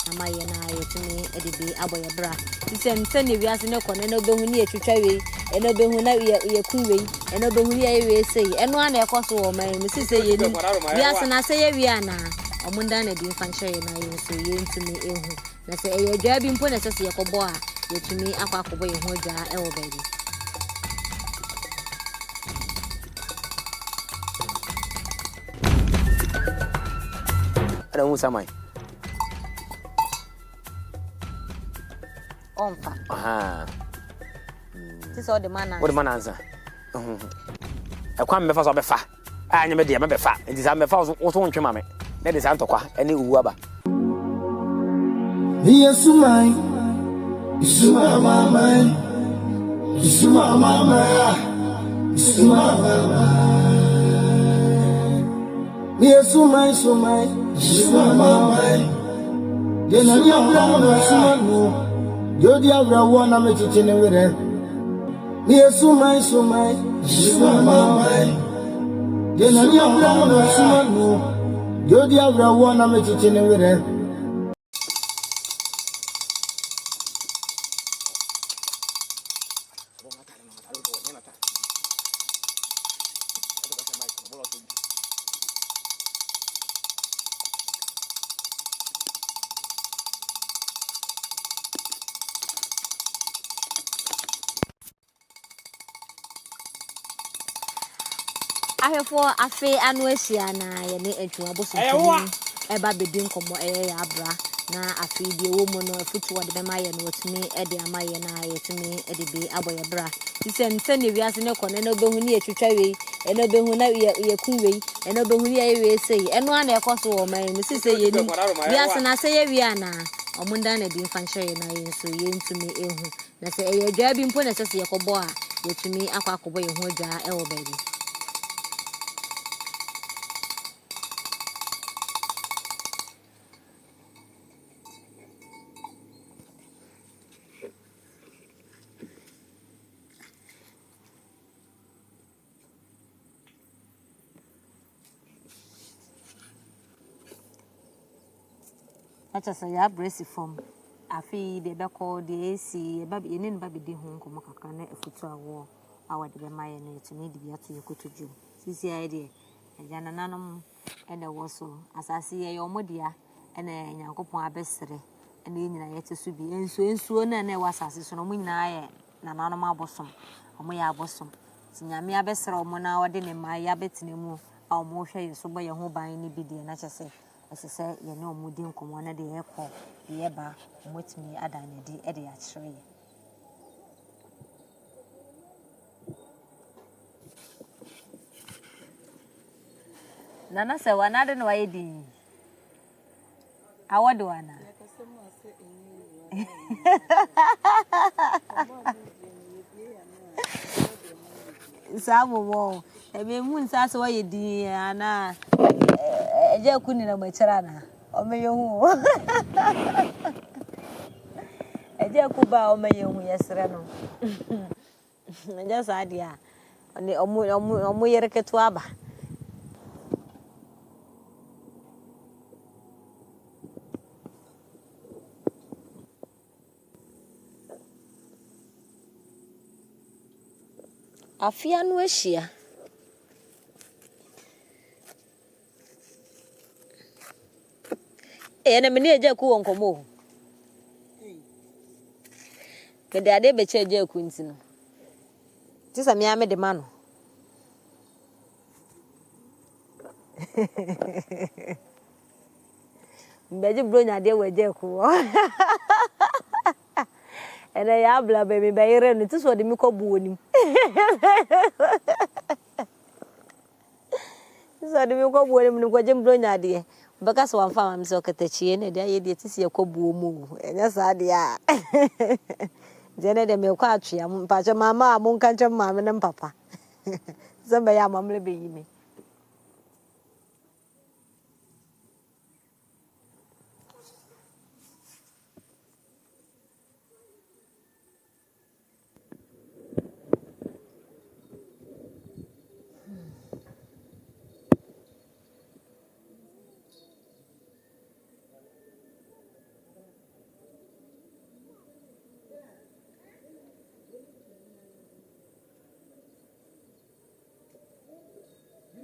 ama ye na yetumi edibi aboye bra isem sene wiase ne kone no behu ne etwetwa we eno behu na ye kunwe eno behu ye we sei eno ana ekoso wo man mi sise ye ni wiase na se ye wi ana omunda na di mfa nche na ye so ye ntumi ehu na se ye dwa bi mpo na se ye kobo a yetumi akwakobo ye ho dwa e wo baabi ada hu samai onfa aha tisi o de mana o de mana ansa akwa me fa so be fa anya me de me be fa nti sa me fa wo so ntwe ma me na de sa ntokwa ene uwu aba Yesu mai Isuma mama Isuma mama Isuma mama Yesu mai Isuma mama Yena ni abra Isuma no Jodi abra wana me chichene were Yesu mai Isuma mama Yena ni abra Isuma no Jodi abra wana me chichene were ahefo afe anu ahia na ye ne Antwiwa boso eba bedi nkomo ya abra na afi die wo mu no afutu wode be maye no watumi ede amaye na yetumi ede bi aboye bra isem sene wiase ne kone no behu ne etwetwa we eno behu na ye kunwe eno behu ye we sei eno ana ekoso wo man mi sise ye ni wiase na se ye wi ana omunda na di mfa nche na ye so ye ntumi ehu na se ye dwa bi mpo na se ye kobo a yetumi akwakobo ye ho dwa e wo baabi acha sa ya brace form afi de be call de AC ba be ne ba be de ho nkomo kakra na afutu awo awade be maye na etumi de bi ato yekotoju sisi aye de eja nananom ene wo so asase ye yomodia ene nyankopon abesere ene nyina yete so bi ensuo na wasase so no mu nyina aye nananom abosom omo ya abosom tinyame abesere omo na wode ne maye abetene mu a omo hwe yeso bo ye ho ban ni bi de na kyese asese ye ne omudi nkomo na de ekọ ye ba omotimi adane di e de ya kyerɛ ye nana se wana de no waye di awode wana Samumo ebe mu nsa se waye di ana eje kuni na machara na omenye hu eje kuba omenye hu yesre no nja sadia oni omu yereketu aba afia no ahia ene me ne eje ku wonkomo kede ade be che eje ku ntino tisa mi ame de mano mbeje bronya de weje ku ene ya bla be mi be yire no tiso de mi kobu onim tiso de mi kobu onim ni kwaje bronya de baka so amfa ma mi so katachie ne de aye de tisi ye kobu omu enya sa de a jene de me kwa atwea mpache mama a mun kanche mama ne papa zamba ya mamle be yimi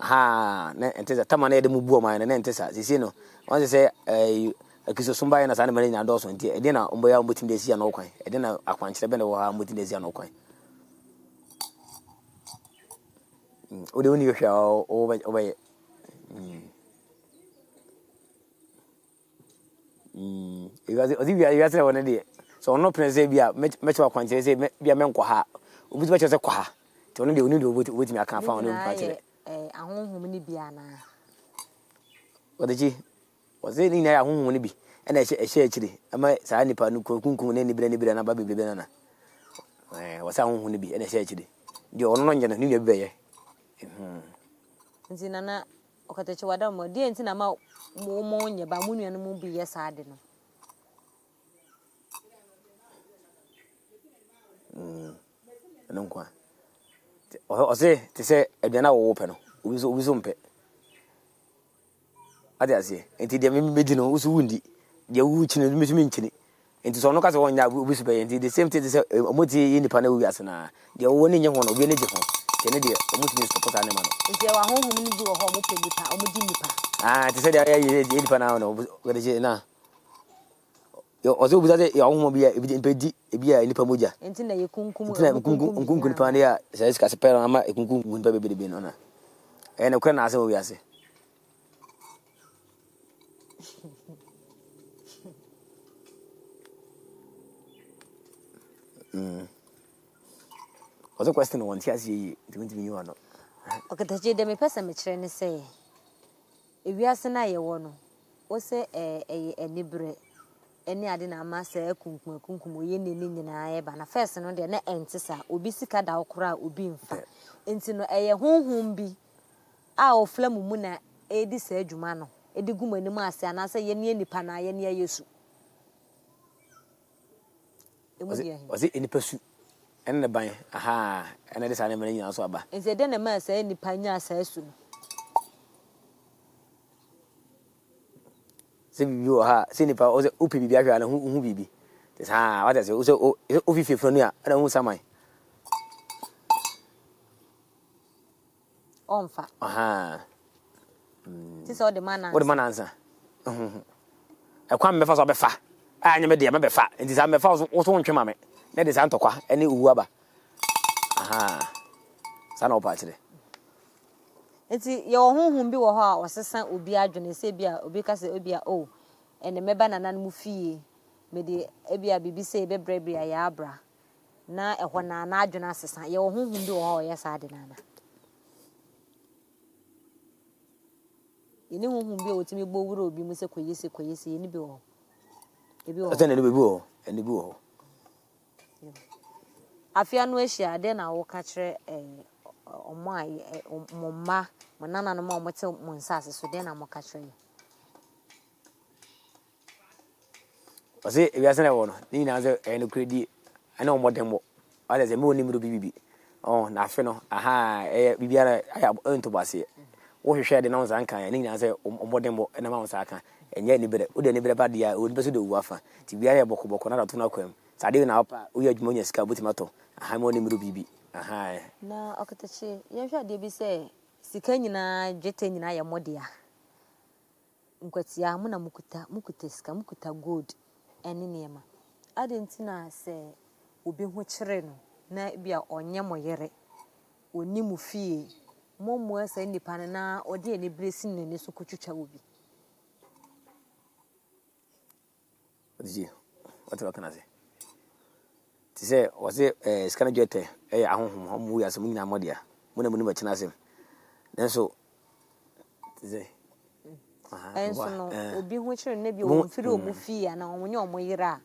ha na entesa tama na de mu buo man na entesa sisi no won say akiso sumba na sa na mari nya do so nti e de na ombo ya ombo tim de sia no kwan e de na akwankyere be na wo ha ombo tim de sia no kwan o de woni yo hwa o be you say one day so no prince bia me chwa kwankyere say bia me nkwa ha obi ti be chese kwa ha ti ono de oni de obotimi aka fa ono mfa kire ahonhom ni bia na odeji oze ni na ahonhom ni bi e na ehye akire ama saa nipa no kunkum na ni bire na ba bebe na wasa ahonhom ni bi e na ehye akire de ono no nyana ni nua bi beye nti nana okatachi wada mo de nti na ma mo nye ba mu nua no mu bi yes ade no kwa ose te se aduana wo pe no obi so mpe ade ase enti de me medi no usu wundi de wu chine me nchini enti so no ka se wonya obi so be enti the same thing se omoti yi nipa na wi ase na de wo ne nye ho no obi ne je ho te ne de omoti ni support ane ma no enti wa honhom ni bi wo ho mo pe nipa omodi nipa te se de yi nipa na no gode je na yo ozo buza de ya honhom bi ya ebedi ebi ya nipa moja enti na ye kunkum nipa ne ya se ska se pero ama kunkum nipa bebe no na na kura na ase wo wi ase What's the question on TSE? You are not. Okay, the J. Demi Pessa Michel say, if you are Sena, you want to say a libre, any adina massa, kunkum, yen, I ban a first and on the net entisa, ubisika da okra, ubin fa, into a home be our flamumuna, a disage mano, a digum in the mass, and I say yen pana, yen yesu. Was it in the pursuit? And the buying, aha, and that is an emergency also about. And then a man say any panya says soon. See you are seeing if I was a upi biaka and who be. This ha, what is it? Also, if you from here, I don't know some. On fa. Aha. This all the man. What the man answer? I can't be fast of a fa. I never did a fat, and this I'm a false also on Chimame. That is Antokwa, any Uwaba. Aha. Son of Patry. It's your home be or how was a son ubia Jonesabia, because ubia oh, and the Meban and Mufi, Medi Ebia BBC, Bebrebia Yabra. Na a one an Jonas, your home do all yes, I did. You know whom be with me, Bow, be Mr. Quayesi, any bill. Attend any bull, and the bull. I fear no share, then I will catch her on my mamma, when none of the more Monsas, so then I'm a catcher. I say, if you are one, Nina, and credit, I know more than what others a morning to be. Oh, Nafino, aha, Bibiana, I have earned to pass it. What you share the nose and kind, Nina say, more than what an amount I can, and yet, anybody bad year would be to wafa, to be a boko, not to know. Sadi na apa uya jumonya sika butimato aha mo ni mru bibi aha na okatachi ye hwa de bi se sika nyina jete nyina ya modia nkwatia mu na mukuta sika mukuta gold ene niema adentina se obi ho kire no na bia onye moyere oni mu fie momu asa nipa na ode ene blessing ne so kotwitwa obi odi what you can say say was it scan jete ahonhom mu ya se munyina modia mu na mu ni bachina sem then so say enso no obi ho kire na bi o mfiri o mu fie na onye o moyira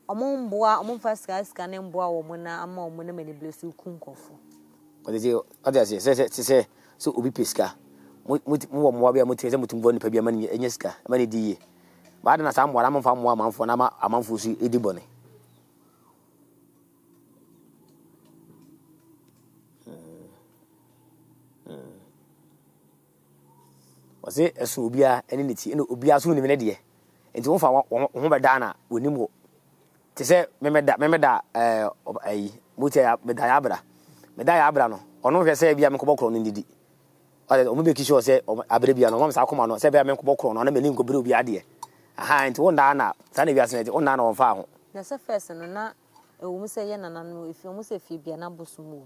omomboa omomfa ska ne mboa wo mu na ama o mu na mani blesu kunkofo say so obi peska mu wo mo bia mu tese mutum bo ni pa bia mani enye ska mani diye ba de na sa mo amamfa mo amamfo na amamfo su edibone wase eso obia ene niti ene obia so ni mene de enti won fa ho be da na onimo te se memeda Motia Yaa meda ya abra no ono hwe se bia me kobokro no ndidi o me be ki sure say abere bia no mama sa akoma no say be me nkobọ kro no na me ni nkobere obi ade aha nti won da na sa na wiase na won na won fa ho na se first no na ewo mu se ye nana no efi mu se fi bia na bosom mu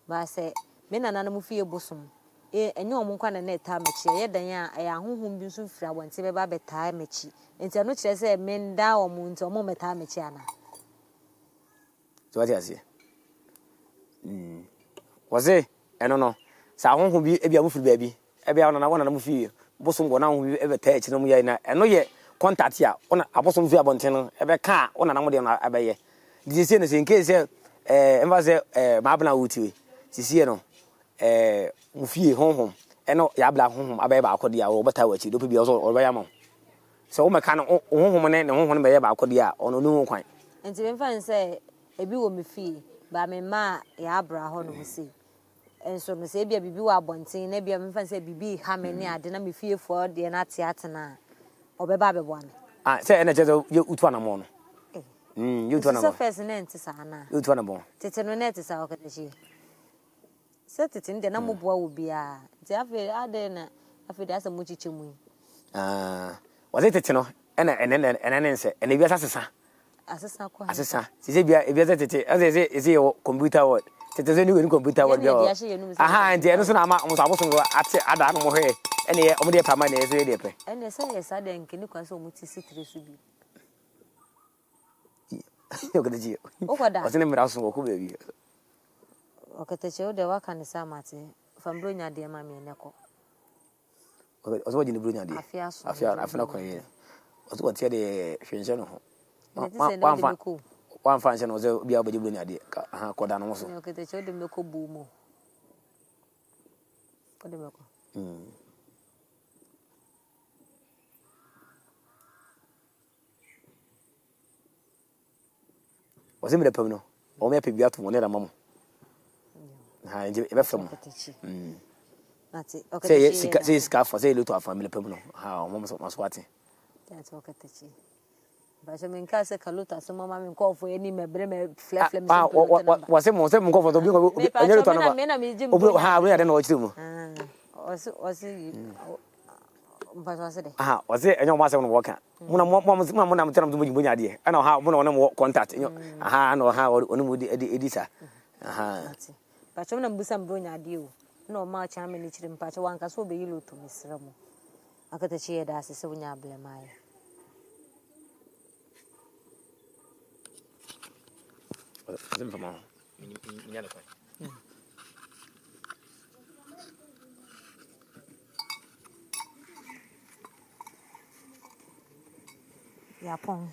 ba se me nana no mu fi bosom enye omo nkwa na eta mechi ye dan a ya honhom bi nso fira wonte be ba beta mechi enti ano kire se me nda omo nti omo meta mechi ana so what you say was it eno no sa honhom bi e bia mu firi ba bi e bia na wona na mu fi bosom go na honhom bi e beta echi no mu ye na eno ye contact ya ona abosom fi abonten no e be ka ona na mo de na abeye di se no se in case emba se ma bla wuti sisi no mu fie honhom eno ya bla honhom abaye ba akodi a wo beta wachi do pe bia so be ya mo so wo meka no honhom ne honhom be ya ba akodi a ono nu kwan enti me fan se ebi wo me fie ba me ma ya abra ho no se enso no se bia bibi wa abonten na bia me fan se bibi ha me ne ade na me fie fo de na ate obeba bebo ame say ene jezo ye utu anamo no ye utu anamo so first na enti sa na ye utu anamo tete no net sa okatachi se tete nde na moboa wo bia nti afi ade na afi de asa mu chiche mu was it tete no ene nse ene bia sasesa asesa kwa asesa se bia e bia tete ase computer word tete se ni computer word bia aha nti eno so na ama mo so aboso ate ada no mo he ene ye omo de pama na eso ye de pe ene se ye sa de nkini kwa so omo ti sitre su bi yo gede ji okoda o se ne mira so ko be bi okatachi o de waka ne sa mate fambro nya de ma me ne ko o so ji ne bro nya de afia ko ye o so tie de hwenje no ho wan fan no ze bia obaji bro nya de aha ko da no so okatachi o de me ko bu mo ko de me ko was him the pem no o me pe bia to won era mamo ha nje e be fam ati okatachi say sika for say luto afam le pem no ha o mamo so maswati ati okatachi ba se men ka se kaluta so mama men ko fo eni mebre me flefle me was him ko for to bi onye luto no ba ha we ade no o chimu osi mpasa se de aha was it enyo ma se no work muna mo tena mtumbo jimbo nyade ana ha muna wona mo contact aha no ha onu mu edisa aha ati ba chom na mbusa mbro nyade o na o ma cha me ni chire mpacha wanka so be yilo to misra mo akatachi ye da ase se wonya blemaye azim fama nyane kwa ya pon